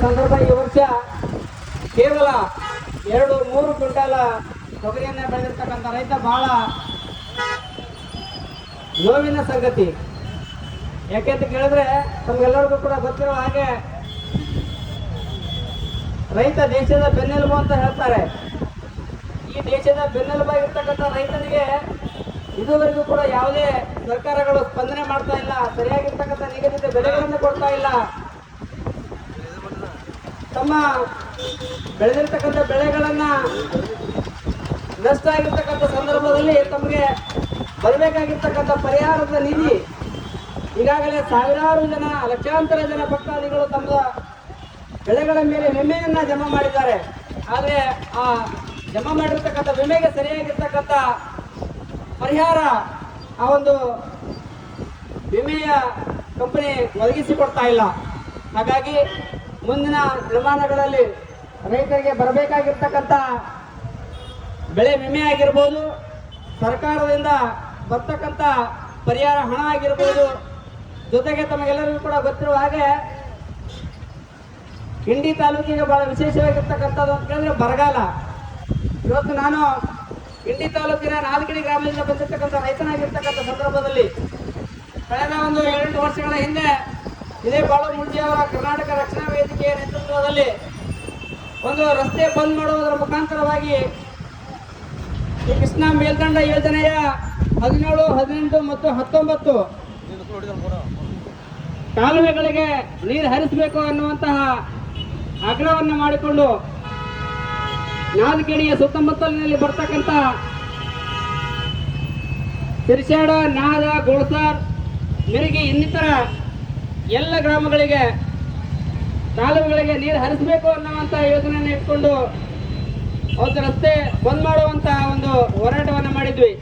ಸಂದರ್ಭ ಈ ವರ್ಷ ಕೇವಲ 2-3 ಕ್ವಿಂಟಾಲ ತೊಗರಿಯನ್ನ ಬೆಳೆದಿರ್ತಕ್ಕಂಥ ರೈತ ಬಹಳ ನೋವಿನ ಸಂಗತಿ. ಯಾಕೆಂತ ಕೇಳಿದ್ರೆ ತಮ್ಗೆಲ್ಲರಿಗೂ ಕೂಡ ಗೊತ್ತಿರೋ ಹಾಗೆ ರೈತ ದೇಶದ ಬೆನ್ನೆಲುಬು ಅಂತ ಹೇಳ್ತಾರೆ. ಈ ದೇಶದ ಬೆನ್ನೆಲುಬಾಗಿರ್ತಕ್ಕಂಥ ರೈತನಿಗೆ ಇದುವರೆಗೂ ಕೂಡ ಯಾವುದೇ ಸರ್ಕಾರಗಳು ಸ್ಪಂದನೆ ಮಾಡ್ತಾ ಇಲ್ಲ, ಸರಿಯಾಗಿರ್ತಕ್ಕಂಥ ನಿಗದಿತ ಬೆಲೆಗಳನ್ನು ಕೊಡ್ತಾ ಇಲ್ಲ. ತಮ್ಮ ಬೆಳೆದಿರ್ತಕ್ಕಂಥ ಬೆಳೆಗಳನ್ನ ನಷ್ಟ ಆಗಿರ್ತಕ್ಕಂಥ ಸಂದರ್ಭದಲ್ಲಿ ತಮಗೆ ಬರಬೇಕಾಗಿರ್ತಕ್ಕಂಥ ಪರಿಹಾರದ ನಿಧಿ ಈಗಾಗಲೇ ಸಾವಿರಾರು ಜನ, ಲಕ್ಷಾಂತರ ಜನ ಭಕ್ತಾದಿಗಳು ತಮ್ಮ ಬೆಳೆಗಳ ಮೇಲೆ ವಿಮೆಯನ್ನ ಜಮಾ ಮಾಡಿದ್ದಾರೆ. ಆದರೆ ಆ ಜಮಾ ಮಾಡಿರ್ತಕ್ಕಂಥ ವಿಮೆಗೆ ಸರಿಯಾಗಿರ್ತಕ್ಕಂಥ ಪರಿಹಾರ ಆ ಒಂದು ವಿಮೆಯ ಕಂಪನಿ ಒದಗಿಸಿಕೊಡ್ತಾ ಇಲ್ಲ. ಹಾಗಾಗಿ ಮುಂದಿನ ದಿನಮಾನಗಳಲ್ಲಿ ರೈತರಿಗೆ ಬರಬೇಕಾಗಿರ್ತಕ್ಕಂಥ ಬೆಳೆ ವಿಮೆ ಆಗಿರ್ಬೋದು, ಸರ್ಕಾರದಿಂದ ಬರ್ತಕ್ಕಂಥ ಪರಿಹಾರ ಹಣ ಆಗಿರ್ಬೋದು, ಜೊತೆಗೆ ತಮಗೆಲ್ಲರಿಗೂ ಕೂಡ ಗೊತ್ತಿರುವ ಹಾಗೆ ಇಂಡಿ ತಾಲೂಕಿಗೆ ಬಹಳ ವಿಶೇಷವಾಗಿರ್ತಕ್ಕಂಥದ್ದು ಅಂತ ಹೇಳಿದ್ರೆ ಬರಗಾಲ. ಇವತ್ತು ನಾನು ಇಂಡಿ ತಾಲೂಕಿನ ನಾಲ್ಕಡಿ ಗ್ರಾಮದಿಂದ ಬಂದಿರತಕ್ಕಂಥ ರೈತನಾಗಿರ್ತಕ್ಕಂಥ ಸಂದರ್ಭದಲ್ಲಿ ಕಳೆದ 7-8 ವರ್ಷಗಳ ಹಿಂದೆ ಇದೇ ಬಾಳು ಮುಂಜಿಯವರ ಕರ್ನಾಟಕ ರಕ್ಷಣಾ ವೇದಿಕೆಯ ನೇತೃತ್ವದಲ್ಲಿ ಒಂದು ರಸ್ತೆ ಬಂದ್ ಮಾಡುವುದರ ಮುಖಾಂತರವಾಗಿ ಈ ಕೃಷ್ಣಾ ಮೇಲ್ದಂಡ ಯೋಜನೆಯ 17, 18 ಮತ್ತು 19 ಕಾಲುವೆಗಳಿಗೆ ನೀರು ಹರಿಸಬೇಕು ಅನ್ನುವಂತಹ ಆಗ್ರಹವನ್ನು ಮಾಡಿಕೊಂಡು ನಾಲ್ಕೇಣಿಯ ಸುತ್ತಮುತ್ತಲಿನಲ್ಲಿ ಬರ್ತಕ್ಕಂಥ ಸಿರಿಸ್ಯಾಡ, ನಾದ, ಗೋಳಸಾರ್, ಮಿರಗಿ ಇನ್ನಿತರ ಎಲ್ಲ ಗ್ರಾಮಗಳಿಗೆ ಕಾಲುವೆಗಳಿಗೆ ನೀರು ಹರಿಸಬೇಕು ಅನ್ನುವಂಥ ಯೋಜನೆಯನ್ನು ಇಟ್ಕೊಂಡು ಒಂದು ರಸ್ತೆ ಬಂದ್ ಮಾಡುವಂತಹ ಒಂದು ಹೋರಾಟವನ್ನು ಮಾಡಿದ್ವಿ.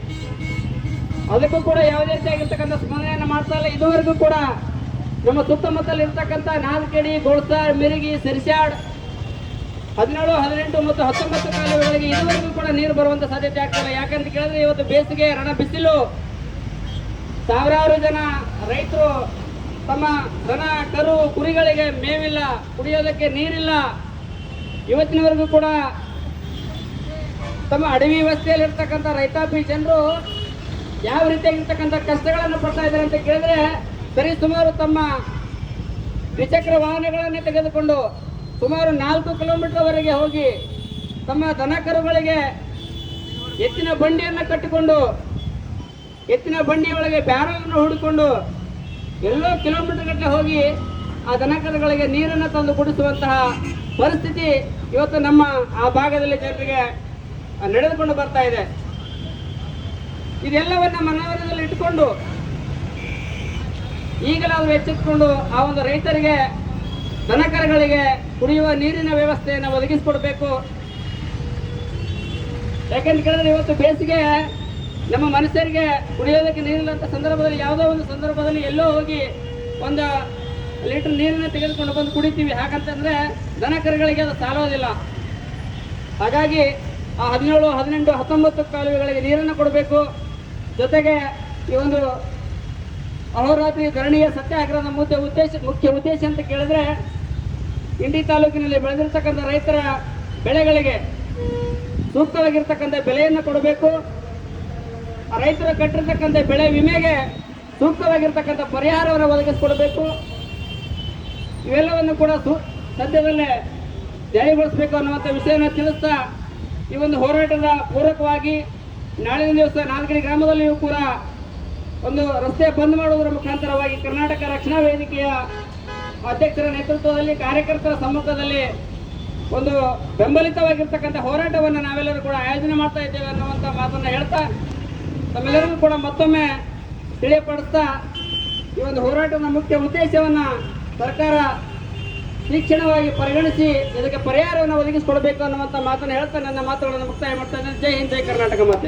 ಅದಕ್ಕೂ ಕೂಡ ಯಾವುದೇ ರೀತಿಯಾಗಿರ್ತಕ್ಕಂಥ ಸ್ಪಂದನೆಯನ್ನು ಮಾಡ್ತಾ ಇಲ್ಲ. ಇದುವರೆಗೂ ಕೂಡ ನಮ್ಮ ಸುತ್ತಮುತ್ತಲು ಇರ್ತಕ್ಕಂಥ ನಾಲ್ಕೇಡಿ, ಗೋಳಸಾರ್, ಮಿರಗಿ, ಸಿರಿಸ್ಯಾಡ್ 17, 18 ಮತ್ತು 19 ಕಾಲುವೆಗಳಿಗೆ ಇದುವರೆಗೂ ಕೂಡ ನೀರು ಬರುವಂತ ಸಾಧ್ಯತೆ ಆಗ್ತಿಲ್ಲ. ಯಾಕಂತ ಕೇಳಿದ್ರೆ ಇವತ್ತು ಬೇಸಿಗೆ ರಣ ಬಿಸಿಲು, ಸಾವಿರಾರು ಜನ ರೈತರು ತಮ್ಮ ದನ, ಕರು, ಕುರಿಗಳಿಗೆ ಮೇವಿಲ್ಲ, ಕುಡಿಯೋದಕ್ಕೆ ನೀರಿಲ್ಲ. ಇವತ್ತಿನವರೆಗೂ ಕೂಡ ತಮ್ಮ ಅಡವಿ ವ್ಯವಸ್ಥೆಯಲ್ಲಿ ಇರ್ತಕ್ಕಂಥ ರೈತಾಪಿ ಜನರು ಯಾವ ರೀತಿಯಾಗಿರ್ತಕ್ಕಂಥ ಕಷ್ಟಗಳನ್ನು ಪಡ್ತಾ ಇದ್ದಾರೆ ಅಂತ ಕೇಳಿದ್ರೆ ಸರಿ ಸುಮಾರು ತಮ್ಮ ದ್ವಿಚಕ್ರ ವಾಹನಗಳನ್ನೇ ತೆಗೆದುಕೊಂಡು ಸುಮಾರು 4 ಕಿಲೋಮೀಟರ್ ವರೆಗೆ ಹೋಗಿ ತಮ್ಮ ದನ ಕರುಗಳಿಗೆ ಎತ್ತಿನ ಬಂಡಿಯನ್ನು ಕಟ್ಟಿಕೊಂಡು ಎತ್ತಿನ ಬಂಡಿಯೊಳಗೆ ಬ್ಯಾರಲನ್ನು ಹೂಡಿಕೊಂಡು ಎಲ್ಲೋ ಕಿಲೋಮೀಟರ್ ಗಟ್ಟಲೆ ಹೋಗಿ ಆ ದನ ಕರುಗಳಿಗೆ ನೀರನ್ನು ತಂದು ಕುಡಿಸುವಂತಹ ಪರಿಸ್ಥಿತಿ ಇವತ್ತು ನಮ್ಮ ಆ ಭಾಗದಲ್ಲಿ ಜನರಿಗೆ ನಡೆದುಕೊಂಡು ಬರ್ತಾ ಇದೆ. ಇದೆಲ್ಲವನ್ನ ಮನವರಿದಲ್ಲಿ ಇಟ್ಟುಕೊಂಡು ಈಗಲಾದರೂ ಎಚ್ಚೆತ್ತುಕೊಂಡು ಆ ಒಂದು ರೈತರಿಗೆ, ದನಕರುಗಳಿಗೆ ಕುಡಿಯುವ ನೀರಿನ ವ್ಯವಸ್ಥೆಯನ್ನು ಒದಗಿಸಿಕೊಡ್ಬೇಕು. ಯಾಕೆಂತ ಕೇಳಿದ್ರೆ ಇವತ್ತು ಬೇಸಿಗೆ ನಮ್ಮ ಮನುಷ್ಯರಿಗೆ ಕುಡಿಯೋದಕ್ಕೆ ನೀರಿಲ್ಲಂತ ಸಂದರ್ಭದಲ್ಲಿ ಯಾವುದೋ ಒಂದು ಸಂದರ್ಭದಲ್ಲಿ ಎಲ್ಲೋ ಹೋಗಿ 1 ಲೀಟರ್ ನೀರನ್ನು ತೆಗೆದುಕೊಂಡು ಬಂದು ಕುಡಿತೀವಿ. ಹಾಗಂತಂದ್ರೆ ದನಕರುಗಳಿಗೆ ಅದು ಸಾಲೋದಿಲ್ಲ. ಹಾಗಾಗಿ ಆ 17, 18, 19 ಕಾಲುವೆಗಳಿಗೆ ನೀರನ್ನು ಕೊಡಬೇಕು. ಜೊತೆಗೆ ಈ ಒಂದು ಅಹೋರಾತ್ರಿ ಧರಣಿಯ ಸತ್ಯಾಗ್ರಹದ ಮುಖ್ಯ ಉದ್ದೇಶ ಅಂತ ಕೇಳಿದ್ರೆ ಇಂಡಿ ತಾಲೂಕಿನಲ್ಲಿ ಬೆಳೆದಿರ್ತಕ್ಕಂಥ ರೈತರ ಬೆಳೆಗಳಿಗೆ ಸೂಕ್ತವಾಗಿರ್ತಕ್ಕಂಥ ಬೆಲೆಯನ್ನು ಕೊಡಬೇಕು. ರೈತರು ಕಟ್ಟಿರ್ತಕ್ಕಂಥ ಬೆಳೆ ವಿಮೆಗೆ ಸೂಕ್ತವಾಗಿರ್ತಕ್ಕಂಥ ಪರಿಹಾರವನ್ನು ಒದಗಿಸಿಕೊಡಬೇಕು. ಇವೆಲ್ಲವನ್ನು ಕೂಡ ಸದ್ಯದಲ್ಲೇ ಜಾರಿಗೊಳಿಸಬೇಕು ಅನ್ನುವಂಥ ವಿಷಯವನ್ನು ತಿಳಿಸ್ತಾ ಈ ಒಂದು ಹೋರಾಟದ ಪೂರಕವಾಗಿ ನಾಳಿನ ದಿವಸ ನಾಲ್ಕಡಿ ಗ್ರಾಮದಲ್ಲಿಯೂ ಕೂಡ ಒಂದು ರಸ್ತೆ ಬಂದ್ ಮಾಡುವುದರ ಮುಖಾಂತರವಾಗಿ ಕರ್ನಾಟಕ ರಕ್ಷಣಾ ವೇದಿಕೆಯ ಅಧ್ಯಕ್ಷರ ನೇತೃತ್ವದಲ್ಲಿ, ಕಾರ್ಯಕರ್ತರ ಸಮ್ಮುಖದಲ್ಲಿ ಒಂದು ಬೆಂಬಲಿತವಾಗಿರ್ತಕ್ಕಂಥ ಹೋರಾಟವನ್ನು ನಾವೆಲ್ಲರೂ ಕೂಡ ಆಯೋಜನೆ ಮಾಡ್ತಾ ಇದ್ದೇವೆ ಅನ್ನುವಂಥ ಮಾತನ್ನು ಹೇಳ್ತಾ ತಮ್ಮೆಲ್ಲರಿಗೂ ಕೂಡ ಮತ್ತೊಮ್ಮೆ ತಿಳಿಯಪಡಿಸ್ತಾ ಈ ಒಂದು ಹೋರಾಟದ ಮುಖ್ಯ ಉದ್ದೇಶವನ್ನು ಸರ್ಕಾರ ತೀಕ್ಷ್ಣವಾಗಿ ಪರಿಗಣಿಸಿ ಇದಕ್ಕೆ ಪರಿಹಾರವನ್ನು ಒದಗಿಸಿಕೊಡಬೇಕು ಅನ್ನುವಂಥ ಮಾತನ್ನು ಹೇಳ್ತಾ ನನ್ನ ಮಾತುಗಳನ್ನು ಮುಕ್ತಾಯ ಮಾಡ್ತಾ ಇದ್ದೇನೆ. ಜೈ ಹಿಂದ್, ಜೈ ಕರ್ನಾಟಕ ಮಾತೆ.